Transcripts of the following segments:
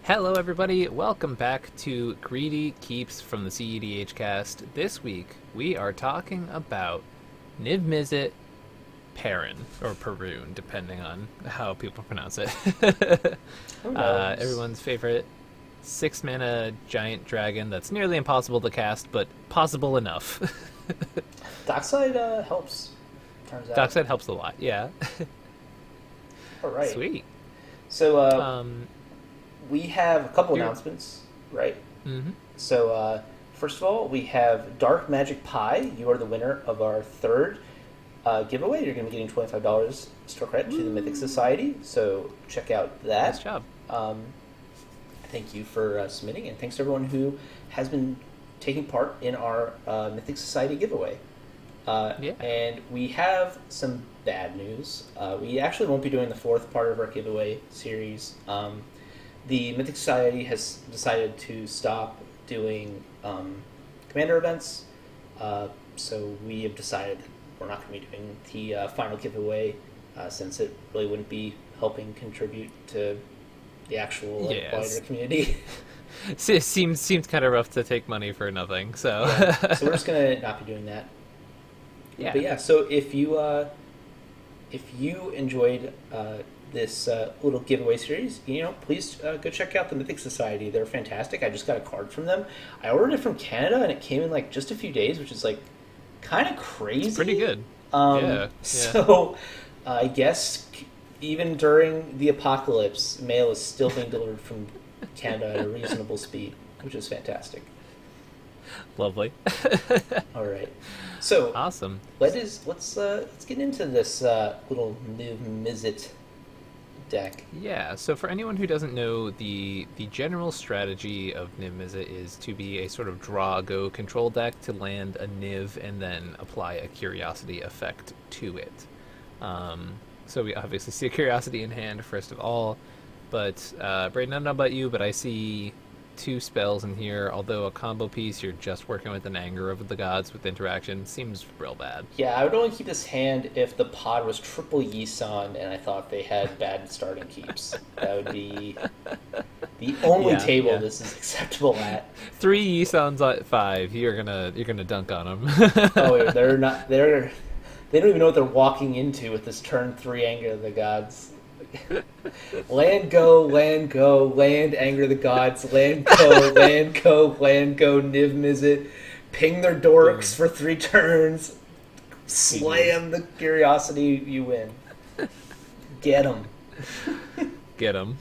Hello, everybody. Welcome back to Greedy Keeps from the cEDH cast. This week, we are talking about Niv-Mizzet Parun, or Parun, depending on how people pronounce it. Who knows? Everyone's favorite 6-mana giant dragon that's nearly impossible to cast, but possible enough. Dockside helps. Turns out. Dockside helps a lot, yeah. All right. Sweet. So Um, we have a couple here- announcements, right? mhm. So first of all, we have Dark Magic Pie. You are the winner of our third giveaway. You're going to be getting $25 store credit to the Mythic Society. So check out that. Nice job. Thank you for submitting, and thanks to everyone who has been taking part in our Mythic Society giveaway. Yeah. And we have some bad news. We actually won't be doing the fourth part of our giveaway series. The Mythic Society has decided to stop doing commander events, so we have decided we're not going to be doing the final giveaway since it really wouldn't be helping contribute to the actual Yes. wider community. It seems kind of rough to take money for nothing, so... Yeah. So we're just going to not be doing that. Yeah. But yeah, so if you enjoyed this little giveaway series, please go check out the Mythic Society. They're fantastic. I just got a card from them. I ordered it from Canada, and it came in like just a few days, which is like kind of crazy. It's pretty good. Yeah. So I guess even during the apocalypse, mail is still being delivered from Canada at a reasonable speed, which is fantastic. Lovely. All right. So Awesome. let's get into this little Niv-Mizzet deck. Yeah, so for anyone who doesn't know, the general strategy of Niv-Mizzet is to be a sort of draw-go control deck to land a Niv and then apply a Curiosity effect to it. So we obviously see a Curiosity in hand first of all, but Braden, I don't know about you, but I see 2 spells in here, although a combo piece you're just working with an Anger of the Gods with interaction seems real bad. Yeah, I would only keep this hand if the pod was triple Yisan and I thought they had bad starting keeps. That would be the only Yeah, table yeah. this is acceptable at. 3 Yisons at 5, you're gonna dunk on them. Oh, wait, they don't even know what they're walking into with this turn 3 Anger of the Gods. Land go, land Anger of the Gods, land go, Niv-Mizzet, ping their dorks for 3 turns, slam the Curiosity, you win. Get them. Get them.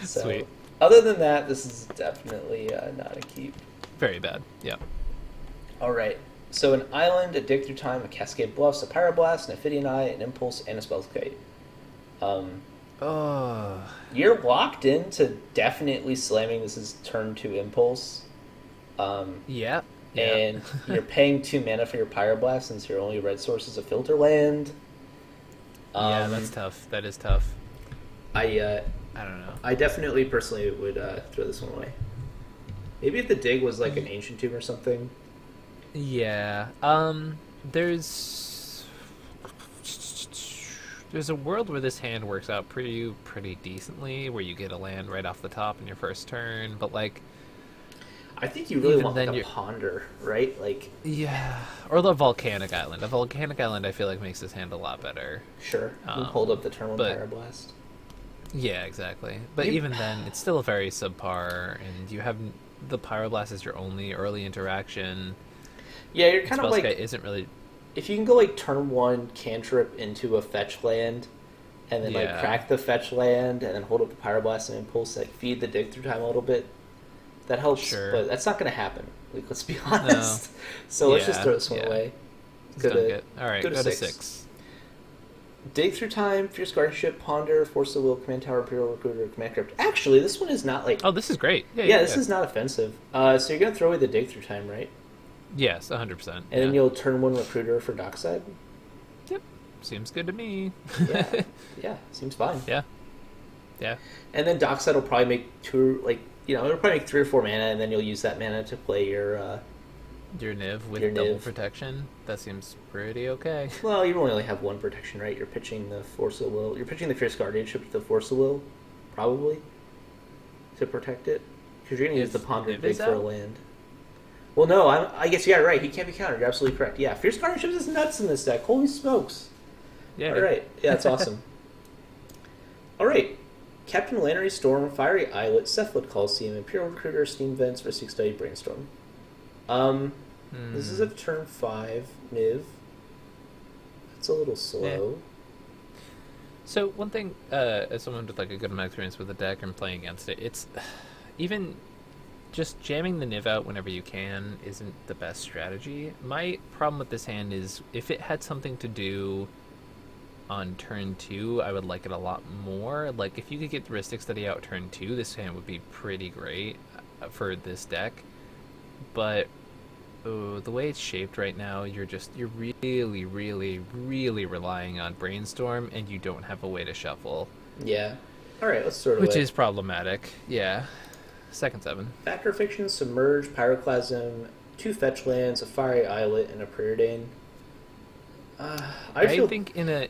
So, Sweet. other than that, this is definitely not a keep. Very bad. Yeah. Alright, so an island, a dig through time, a cascade bluffs, a pyroblast, an Ophidian Eye, an impulse, and a spell's kite. Oh. You're locked into definitely slamming this as turn 2 impulse. Yeah. And you're paying 2 mana for your pyroblast since your only red source is a filter land. Yeah, that's tough. That is tough. I don't know. I definitely personally would throw this one away. Maybe if the dig was like an ancient tomb or something. Yeah. There's a world where this hand works out pretty decently, where you get a land right off the top in your first turn, but like, I think you really Even want like then a you're- ponder, right? Like, yeah, or the volcanic island. A volcanic island, I feel like makes this hand a lot better. sure, you Um, hold up the turn 1 but- pyroblast. Yeah, exactly. But You- even then, it's still very subpar, and you have the pyroblast as your only early interaction. Yeah, you're kind of Spellskite like, isn't really. if you can go like turn 1 cantrip into a fetch land, and then like Yeah. crack the fetch land, and then hold up the pyroblast and impulse, like feed the dig through time a little bit, that helps. Sure. But that's not going to happen. Like, let's be honest. So let's just Yeah, throw this one yeah. away. Go Go to to, all right, go to go to 6. 6. Dig through time, fierce guardianship, ponder, force of will, command tower, imperial recruiter, command crypt. Actually, this one is not like. Oh, this is great. Yeah, this is not offensive. So you're gonna throw away the dig through time, right? Yes, 100%. And then you'll turn 1 recruiter for dockside. Yep, seems good to me. Yeah, yeah, seems fine. Yeah. And then dockside will probably make 2, like, it'll probably make 3 or 4 mana, and then you'll use that mana to play your Your Niv with Your double Niv. protection. That seems pretty okay. Well, you only have 1 protection, right? You're pitching the Force of Will. You're pitching the Fierce Guardianship with the Force of Will, probably. to protect it? Because you're going to use the Ponder Niv Dig is for a out? land. Well, no, I guess you got it right. He can't be countered. You're absolutely correct. Yeah, Fierce Guardianships is nuts in this deck. Holy smokes. Yeah. All right. Yeah, that's awesome. All right. Captain Lannery Storm, Fiery Islet, Cephalid Coliseum, Imperial Recruiter, Steam Vents, Ristic Study, Brainstorm. This is a turn 5 Niv. It's a little slow. So one thing, as someone with like a good amount of experience with the deck and playing against it, it's even just jamming the Niv out whenever you can isn't the best strategy. My problem with this hand is if it had something to do on turn 2, I would like it a lot more. Like if you could get the Ristic Study out turn 2, this hand would be pretty great for this deck. But the way it's shaped right now, you're really, really, really relying on Brainstorm, and you don't have a way to shuffle. Yeah. All right, let's sort of. Which is problematic. Yeah. Second 7. Factor Fiction, Submerge, Pyroclasm, 2 fetch lands, a Fiery Islet, and a Preordain. I think in a...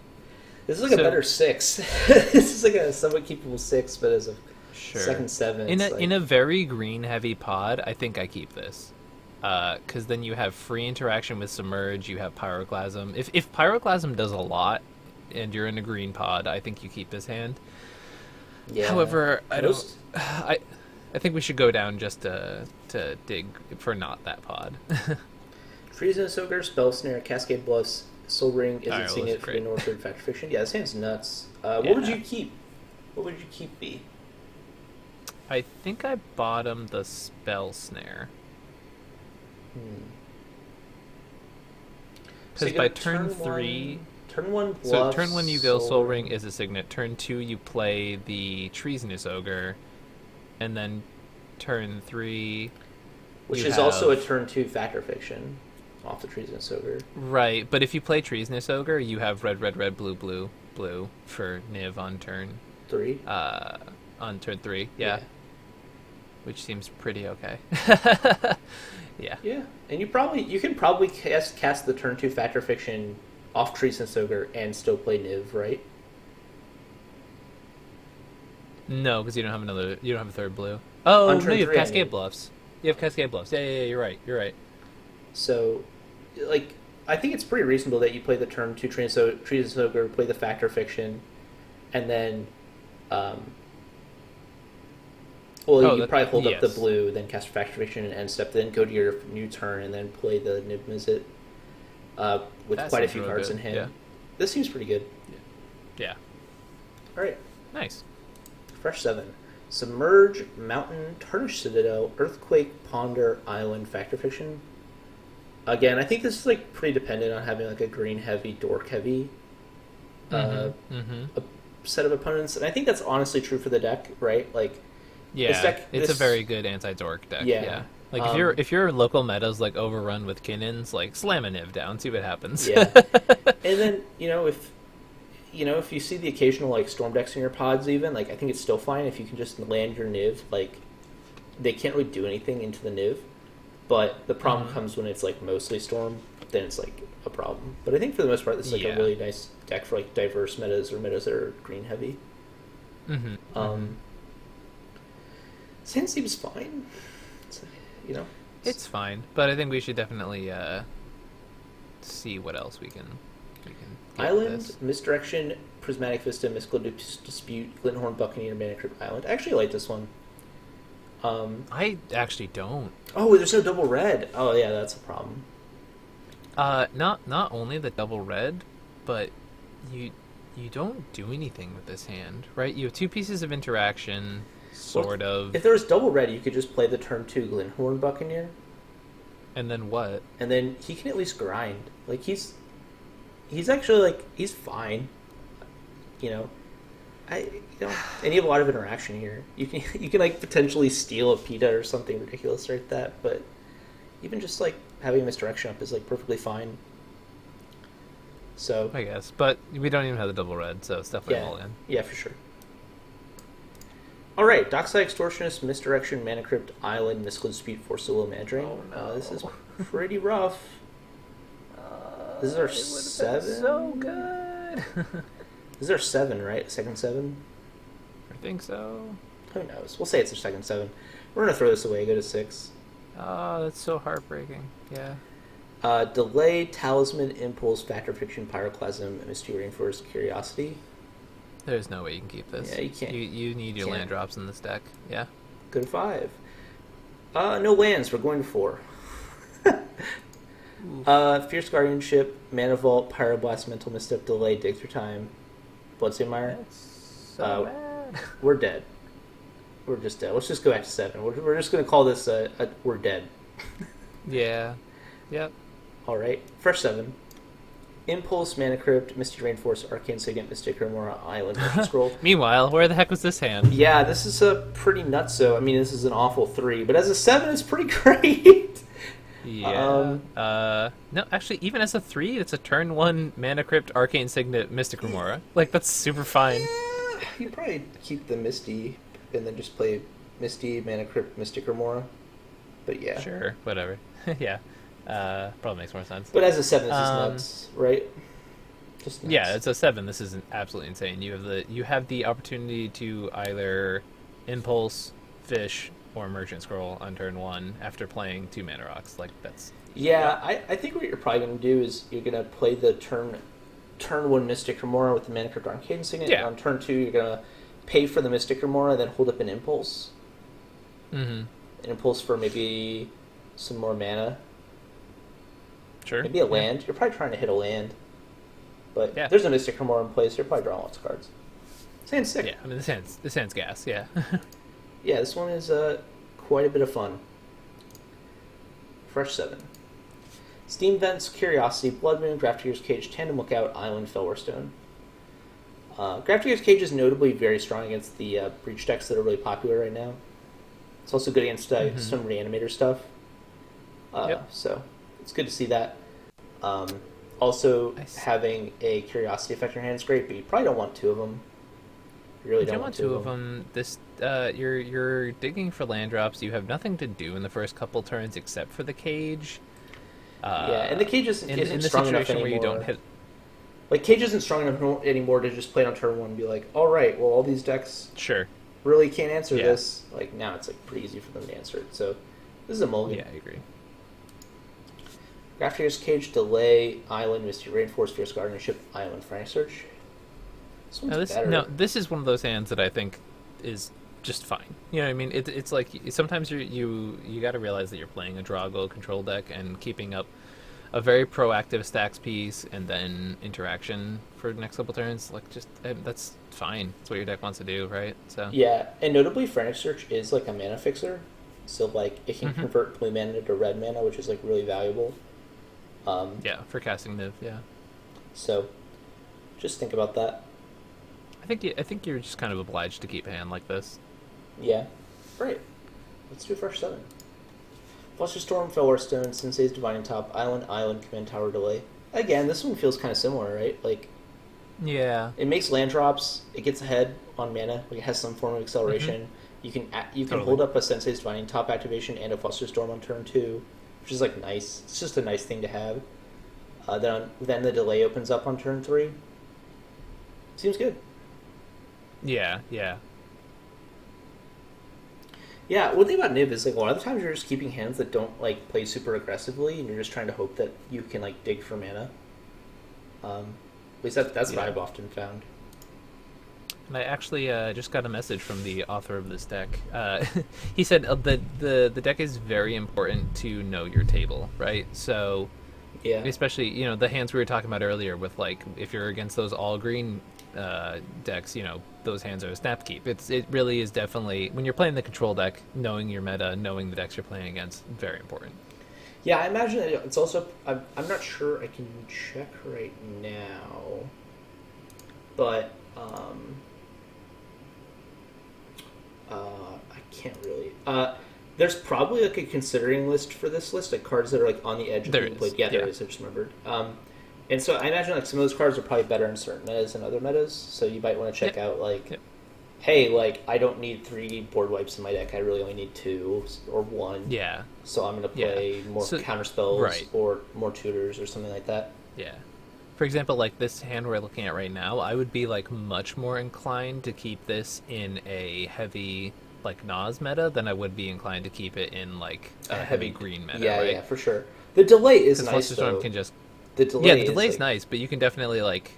This is like a better 6. This is like a somewhat keepable 6, but as a second 7. In a very green-heavy pod, I think I keep this. Because then you have free interaction with Submerge, you have Pyroclasm. If Pyroclasm does a lot, and you're in a green pod, I think you keep this hand. Yeah. However, I think we should go down just to dig for not that pod. Treason Ogre, Spell Snare, Cascade Bluffs, Soul Ring is Insignia for the Northward Factor Fiction. Yeah, this hand's nuts. What would you keep? What would your keep be? I think I bottom the Spell Snare. Because by turn 3... Turn 1 Bluffs, so turn 1 you go Soul Ring is a Signet. Turn 2 you play the Treasonous Ogre. And then turn 3... Which is also a turn 2 Factor Fiction off the Treasonous Ogre. Right, but if you play Treasonous Ogre, you have red, red, red, blue, blue, blue for Niv on turn... 3? On turn 3, yeah. Which seems pretty okay. Yeah. Yeah, and you can probably cast the turn 2 Factor Fiction off Treasonous Ogre and still play Niv, right? No, because you don't have a third blue. Oh, no, you have Cascade Bluffs. You have Cascade Bluffs. Yeah, you're right. So, like, I think it's pretty reasonable that you play the turn 2 Treasonous Ogre, play the Factor Fiction, and then, you probably hold up the blue, then cast Factor Fiction and end step, then go to your new turn, and then play the Niv-Mizzet with quite a few cards in hand. Yeah. This seems pretty good. Yeah. All right. Nice. Fresh 7. Submerge, Mountain, Tarnished Citadel, Earthquake, Ponder, Island, Factor Fiction. Again, I think this is like pretty dependent on having like a green heavy, dork heavy a set of opponents, and I think that's honestly true for the deck, right? Like, it's a very good anti-dork deck. Yeah. Like if your local meta's like overrun with Kinnons, like slam a Niv down, see what happens. Yeah. And then if you see the occasional like storm decks in your pods, even like I think it's still fine if you can just land your Niv. Like they can't really do anything into the Niv, but the problem comes when it's like mostly storm. Then it's like a problem. But I think for the most part, this is like a really nice deck for like diverse metas or metas that are green heavy. This hand seems fine. It's fine, but I think we should definitely see what else we can get Island, Misdirection, Prismatic Vista, Mystical Dispute, Glinthorn Buccaneer, Mana Crypt Island. I actually like this one. I actually don't. Oh, there's no double red. Oh yeah, that's a problem. Not only the double red, but you don't do anything with this hand, right? You have 2 pieces of interaction, sort of. If there was double red, you could just play the turn 2 Glinthorn Buccaneer. And then what? And then he can at least grind. Like he's actually like he's fine. And you have a lot of interaction here. You can like potentially steal a PETA or something ridiculous like that, but even just like having Misdirection up is like perfectly fine. So I guess, but we don't even have the double red, so it's definitely all in. Yeah, for sure. All right, Dockside Extortionist, Misdirection, Mana Crypt, Island, Mystical Dispute, Force of Will, Mana Drain. Oh, no. This is pretty rough. This is our 7. So good. This is our 7, right? Second 7. I think so. Who knows? We'll say it's their second 7. We're going to throw this away, go to 6. Oh, that's so heartbreaking. Yeah. Delay, Talisman, Impulse, Factor Fiction, Pyroclasm, Misty Reinforced, Curiosity. There's no way you can keep this. Yeah, you can't. You need your land drops in this deck. Yeah. Go to 5. No lands. We're going to 4. Fierce Guardianship, Mana Vault, Pyroblast, Mental Misstep, Delay, Dig Through Time, Bloodstained Mire. That's so bad. We're dead. We're just dead. Let's just go back to 7. We're just going to call this we're dead. Yeah. Yep. Alright. First 7. Impulse, Mana Crypt, Misty Rainforest, Arcane Signet, Mystic Remora, Island, Scroll. Meanwhile, where the heck was this hand? Yeah, this is a pretty nutso. I mean, this is an awful 3, but as a 7, it's pretty great. Yeah. No, actually, even as a 3, it's a turn 1 Mana Crypt, Arcane Signet, Mystic Remora. Like, that's super fine. Yeah, you'd probably keep the Misty and then just play Misty, Mana Crypt, Mystic Remora. But yeah. Sure, whatever. Yeah. Probably makes more sense. But as a 7, this is nuts, right? Just nuts. Yeah, it's a 7. This is absolutely insane. You have the opportunity to either Impulse, Fish, or Merchant Scroll on turn 1 after playing 2 Mana Rocks. Like, that's... Yeah, I think what you're probably going to do is you're going to play the turn 1 Mystic Remora with the Mana Crypt Arcane Signet, and on turn 2 you're going to pay for the Mystic Remora, then hold up an Impulse. Mm-hmm. An Impulse for maybe some more mana. Sure. Maybe a land. You're probably trying to hit a land. But yeah. There's a Mystic Remora in place. You're probably drawing lots of cards. This hand's sick. Yeah, I mean, this hand's gas, yeah. Yeah, this one is quite a bit of fun. Fresh 7. Steam Vents, Curiosity, Blood Moon, Grafdigger's Cage, Tandem Lookout, Island, Felwarstone. Grafdigger's Cage is notably very strong against the breach decks that are really popular right now. It's also good against some Reanimator stuff. So it's good to see that. Also, having a Curiosity effect in your hand is great, but you probably don't want 2 of them. You really don't want 2 of them. This you're digging for land drops. You have nothing to do in the first couple turns except for the cage. And the cage isn't in strong enough anymore. Where you don't hit. Like, cage isn't strong enough anymore to just play it on turn 1 and be like, all right, well, all these decks really can't answer this. Like, now it's like pretty easy for them to answer it. So this is a mulligan. Yeah, I agree. Grafdigger's Cage, Delay, Island, Misty Rainforest, Fierce Guardianship, Island, Frank Search. This one's better. This is one of those hands that I think is just fine. You know what I mean? It's like sometimes you got to realize that you're playing a Drago control deck and keeping up a very proactive stacks piece and then interaction for the next couple turns. Like, just that's fine. That's what your deck wants to do, right? So yeah, and notably, Frantic Search is like a mana fixer. So like it can convert blue mana to red mana, which is like really valuable. For casting Niv. Yeah. So just think about that. I think you're just kind of obliged to keep a hand like this. Yeah. Right. Let's do Fresh 7. Fluster Storm, Felwarstone, Sensei's Divining Top, Island, Command Tower, Delay. Again, this one feels kind of similar, right? Like, yeah, it makes land drops. It gets ahead on mana. Like, it has some form of acceleration. You can hold up a Sensei's Divining Top activation and a Fluster Storm on turn 2, which is like nice. It's just a nice thing to have. Then the Delay opens up on turn 3. Seems good. Yeah. Yeah, one thing about Niv is like a lot of the times you're just keeping hands that don't like play super aggressively, and you're just trying to hope that you can like dig for mana. At least that's what I've often found. And I actually just got a message from the author of this deck. He said that the deck is very important to know your table, right? So, yeah, especially the hands we were talking about earlier with like if you're against those all green decks, those hands are a snap keep. It really is definitely when you're playing the control deck, knowing your meta, knowing the decks you're playing against, very important. Yeah, I imagine it's also. I'm not sure. I can check right now, but I can't really. There's probably like a considering list for this list, like cards that are like on the edge of being played. Yeah, there is. I just remembered. And so I imagine like some of those cards are probably better in certain metas than other metas. So you might want to check out like, hey, like I don't need 3 board wipes in my deck. I really only need 2 or 1. Yeah. So I'm going to play more counter spells or more tutors or something like that. Yeah. For example, like this hand we're looking at right now, I would be like much more inclined to keep this in a heavy like Nas meta than I would be inclined to keep it in like a heavy green meta, yeah, right? yeah, for sure. The delay is Because nice, Flusterstorm though. can just The delay the delay's is nice, but you can definitely like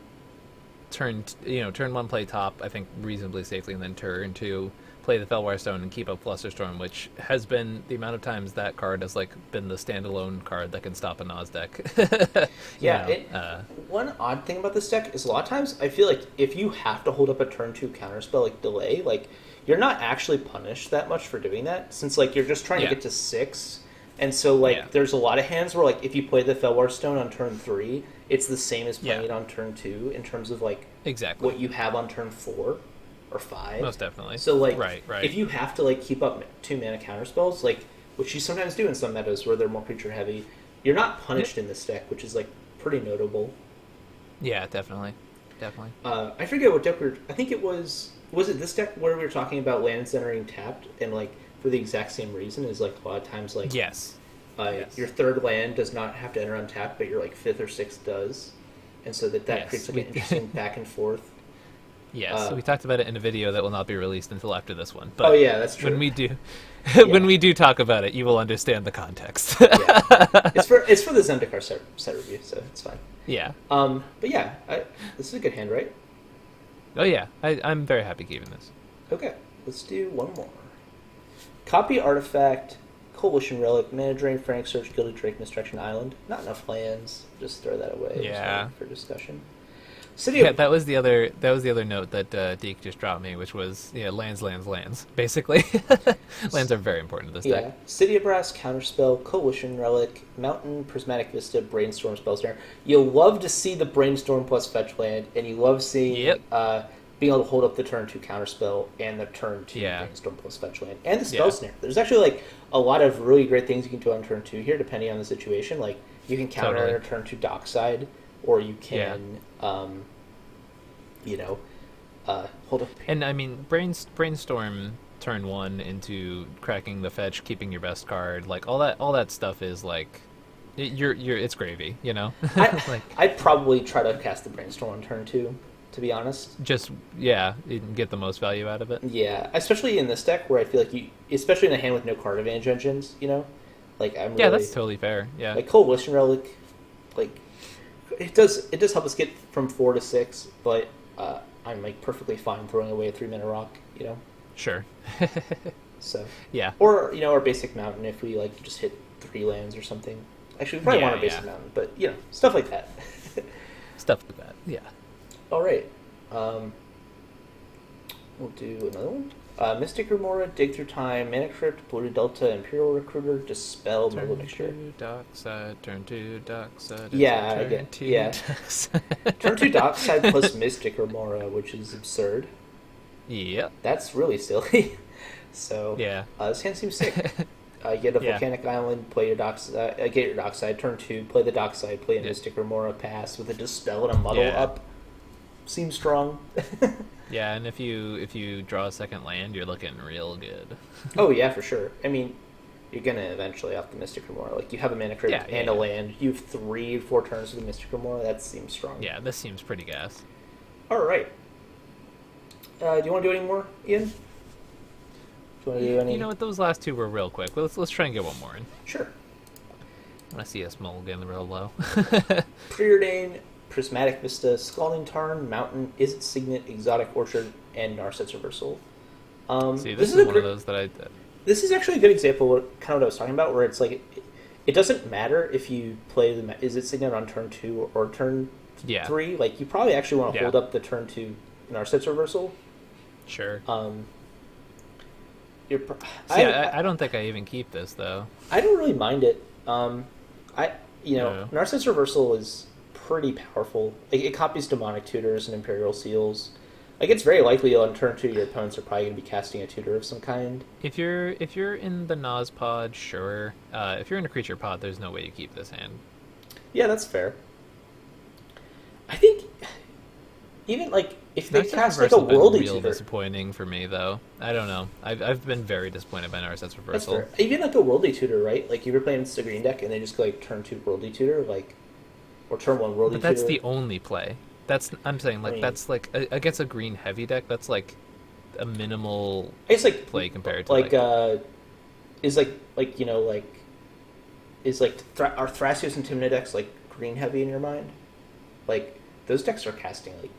turn one play top, I think reasonably safely, and then turn two play the Fellwire Stone and keep up Flusterstorm, which has been the amount of times that card has like been the standalone card that can stop a Nas deck. yeah. One odd thing about this deck is a lot of times I feel like if you have to hold up a turn two counterspell like delay, like you're not actually punished that much for doing that, since like you're just trying to get to 6. And so, like, there's a lot of hands where, like, if you play the Fellwire Stone on turn 3, it's the same as playing it on turn 2 in terms of, like, what you have on turn 4 or 5. Most definitely. So, like, right. if you have to, like, keep up 2-mana counterspells, like, which you sometimes do in some metas where they're more creature-heavy, you're not punished in this deck, which is, like, pretty notable. Yeah, definitely. Definitely. I forget what deck I think it was... Was it this deck where we were talking about lands entering tapped and, like, for the exact same reason is like a lot of times like yes. Your third land does not have to enter untapped, but your like 5th or 6th does, and so that creates like an interesting back and forth. Yes, we talked about it in a video that will not be released until after this one. But that's true. When we do, when we do talk about it, you will understand the context. It's for the Zendikar set review, so it's fine. Yeah. But yeah, this is a good hand, right? Oh yeah, I'm very happy keeping this. Okay, let's do one more. Copy Artifact, Coalition Relic, Mana Drain, Frantic Search, Gilded Drake, Misdirection Island. Not enough lands. Just throw that away. Yeah. For discussion. That was the other note that Deak just dropped me, which was lands, basically. Lands are very important to this deck. City of Brass, Counterspell, Coalition Relic, Mountain, Prismatic Vista, Brainstorm, Spellsnare. You'll love to see the Brainstorm plus fetch land, and you love seeing being able to hold up the turn 2 Counterspell and the turn 2 Brainstorm plus fetch land, and the Spellsnare. There's actually like a lot of really great things you can do on turn 2 here, depending on the situation. Like you can counter a turn 2 Dockside, or you can hold up. And I mean, Brainstorm turn 1 into cracking the fetch, keeping your best card, like all that stuff is like it's gravy, I'd probably try to cast the Brainstorm on turn 2, to be honest. Just you can get the most value out of it. Yeah, especially in this deck where I feel like especially in a hand with no card advantage engines, like I'm really, that's totally fair. Yeah, like Coalition Relic, like it does help us get from 4 to 6, but I'm like perfectly fine throwing away a 3-mana rock, Sure. So yeah, or our basic mountain if we like just hit 3 lands or something. Actually, we probably want a basic mountain, but stuff like that. Stuff like that. Yeah. All right. We'll do another one. Mystic Remora, Dig Through Time, Mana Crypt, Polluted Delta, Imperial Recruiter, Dispel, Mobile Mixture. Turn 2 Dockside, turn 2 Dockside. Yeah, I get. Yeah. Turn 2 Dockside plus Mystic Remora, which is absurd. Yep. That's really silly. So this hand seems sick. You get a Volcanic Island, play your Dockside, get your Dockside, turn 2, play the Dockside, play a Mystic Remora, pass with a Dispel and a Muddle up. Seems strong. Yeah, and if you draw a second land, you're looking real good. Oh yeah, for sure. I mean, you're gonna eventually off the Mystic Remora. Like you have a Mana Crypt and a land. You have 3-4 turns with the Mystic Remora. That seems strong. Yeah, this seems pretty gas. All right. Do you want to do any more, Ian? Do you want to do any? You know what? Those last 2 were real quick. Let's try and get one more in. Sure. I want to see us mulligan real low. Preordain, Prismatic Vista, Scalding Tarn, Mountain, Is It Signet, Exotic Orchard, and Narset's Reversal. See, this is one of those that I did. This is actually a good example of kind of what I was talking about, where it's like it doesn't matter if you play the Is It Signet on turn 2 or turn 3. Like you probably actually want to hold up the turn 2 Narset's Reversal. Sure. I don't think I even keep this though. I don't really mind it. Narset's Reversal is pretty powerful. It copies Demonic Tutors and Imperial Seals. Like it's very likely on turn 2 your opponents are probably going to be casting a tutor of some kind. If you're in the Nas pod, sure. If you're in a creature pod, there's no way you keep this hand. Yeah, that's fair. I think even like if they cast like a Worldly Tutor, disappointing for me though. I don't know. I've been very disappointed by Narset's Reversal. Even like a Worldly Tutor, right? Like you were playing a green deck and they just go like turn 2 Worldly Tutor, like or turn one worldly But that's tutor. the only play. I'm saying, I like, mean, that's like against a green heavy deck. That's like a minimal it's play compared to like like. is like is like are Thrasios and Tymna decks like green heavy in your mind? Like those decks are casting like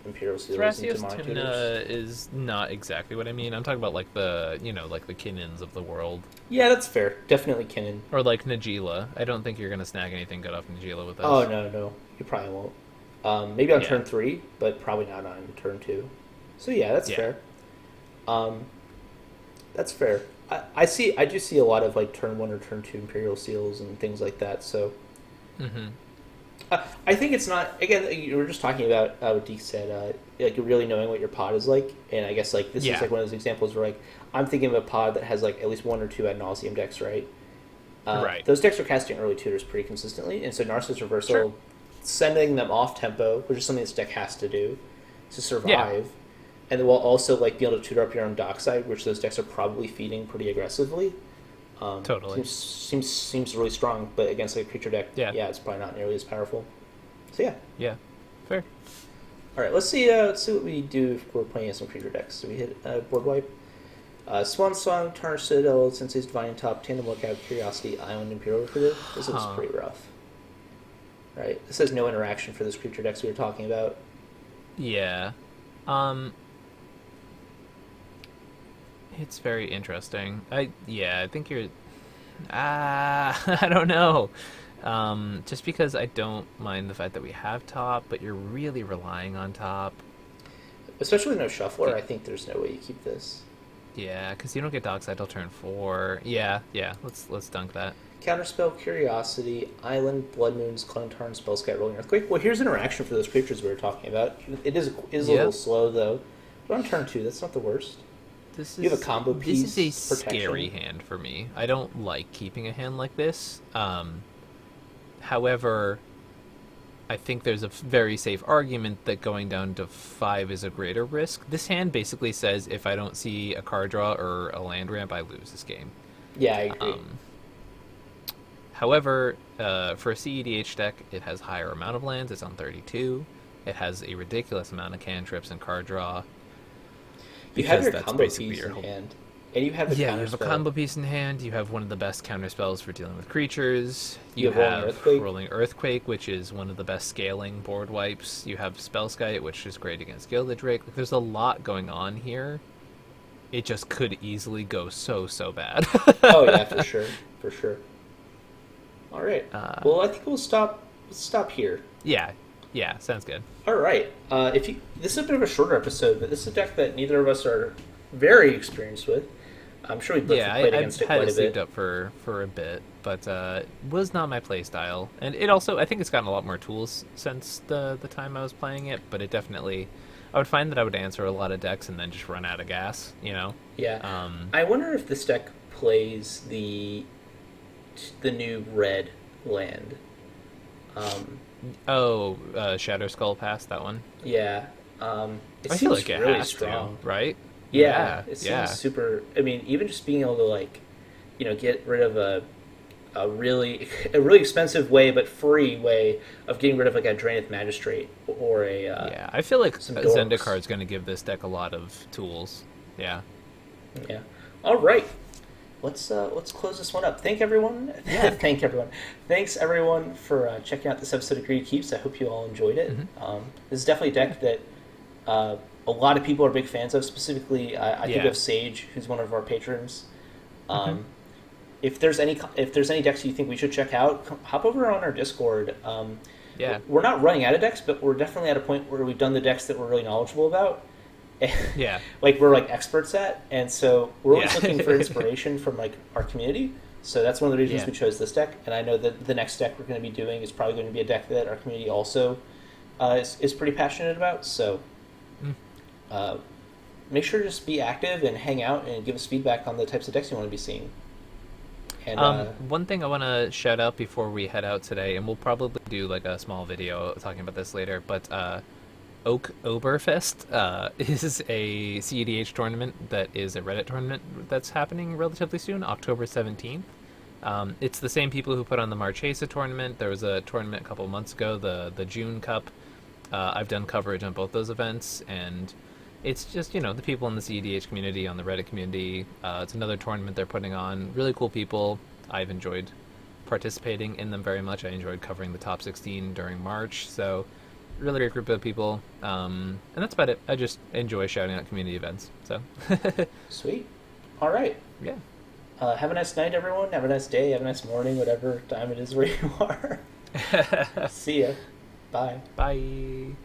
Imperial Seals into Thrasios Demonic Tutors. Timna is not exactly what I mean. I'm talking about like like the Kinnins of the world. Yeah, that's fair. Definitely Kinnan. Or like Najila. I don't think you're going to snag anything good off Najila with Oh this. no, you probably won't. Maybe on Yeah. turn 3, but probably not on turn 2. So yeah, that's Yeah. fair. Um, that's fair. I do see a lot of like turn 1 or turn 2 Imperial Seals and things like that. So Mm-hmm. I think it's not. Again, you were just talking about what Deak said. Like you're really knowing what your pod is like, and I guess like this Yeah. is like one of those examples where like I'm thinking of a pod that has like at least 1 or 2 ad nauseum decks, right? Right. Those decks are casting early tutors pretty consistently, and so Narcissus Reversal, Sure. sending them off tempo, which is something this deck has to do to survive, Yeah. and then while also like being able to tutor up your own dockside, which those decks are probably feeding pretty aggressively. Totally. Seems really strong, but against like a creature deck, Yeah. it's probably not nearly as powerful. So yeah. Yeah. Fair. All right, let's see what we do if we're playing some creature decks. So we hit board wipe. Swan Song, Tarnished Citadel, Sensei's Divine Top, Tandem Lookout, Curiosity, Island, Imperial Recruiter. This looks pretty rough. Right, this has no interaction for those creature decks we were talking about. Yeah. It's very interesting. I think you're I don't know. Just because I don't mind the fact that we have top, but you're really relying on top. Especially with no shuffler, I think there's no way you keep this. Yeah, because you don't get dockside till turn 4. Yeah. Let's dunk that. Counterspell, Curiosity, Island, Blood Moons, Clone-Tarn, Spellskite, Rolling Earthquake. Well, here's interaction for those creatures we were talking about. It is a little slow, though. But on turn 2, that's not the worst. You have a combo piece. This is a protection. scary hand for me. I don't like keeping a hand like this. However, I think there's a very safe argument that going down to 5 is a greater risk. This hand basically says if I don't see a card draw or a land ramp, I lose this game. Yeah, I agree. However, for a cEDH deck, it has higher amount of lands. It's on 32. It has a ridiculous amount of cantrips and card draw. You have Because your that's combo basically piece your in whole... hand. And you have the Yeah, counter you have a spell. combo piece in hand. You have one of the best counter spells for dealing with creatures. You have Rolling Earthquake, which is one of the best scaling board wipes. You have Spellskite, which is great against Gilded Drake. Like, there's a lot going on here. It just could easily go so bad. Oh yeah, for sure. All right. Well, I think we'll stop here. Yeah, sounds good. All right. This is a bit of a shorter episode, but this is a deck that neither of us are very experienced with. I'm sure we both played against it had quite it a saved bit. up for a bit, but was not my play style. And it also, I think it's gotten a lot more tools since the time I was playing it, but it definitely, I would find that I would answer a lot of decks and then just run out of gas, you know? Yeah. I wonder if this deck plays the new red land. Shadow Skull Pass, that one. Yeah. It I seems feel like it really has strong. to, right? Yeah, it seems super. I mean, even just being able to like, get rid of a really expensive way but free way of getting rid of like a Draenith Magistrate or a yeah. I feel like some dorks. Zendikar is going to give this deck a lot of tools. Yeah. Yeah. All right. Let's close this one up. Thank everyone. Yeah. Thanks everyone for checking out this episode of Greedy Keeps. I hope you all enjoyed it. Mm-hmm. This is definitely a deck that a lot of people are big fans of. Specifically, I think of Sage, who's one of our patrons. If there's any decks you think we should check out, hop over on our Discord. Yeah. We're not running out of decks, but we're definitely at a point where we've done the decks that we're really knowledgeable about. Yeah. Like we're like experts at, and so we're always Yeah. looking for inspiration from like our community. So that's one of the reasons Yeah. we chose this deck. And I know that the next deck we're going to be doing is probably going to be a deck that our community also is pretty passionate about. So make sure to just be active and hang out and give us feedback on the types of decks you want to be seeing. And one thing I want to shout out before we head out today, and we'll probably do like a small video talking about this later, but Oak Oberfest is a cEDH tournament that is a Reddit tournament that's happening relatively soon, October 17th. It's the same people who put on the Marchesa tournament. There was a tournament a couple months ago, the June Cup. I've done coverage on both those events, and it's just, the people in the cEDH community, on the Reddit community. It's another tournament they're putting on. Really cool people. I've enjoyed participating in them very much. I enjoyed covering the top 16 during March. So, really great group of people. And that's about it. I just enjoy shouting out community events. So, Sweet. All right. yeah. Have a nice night, everyone. Have a nice day. Have a nice morning, whatever time it is where you are. See ya. Bye. Bye.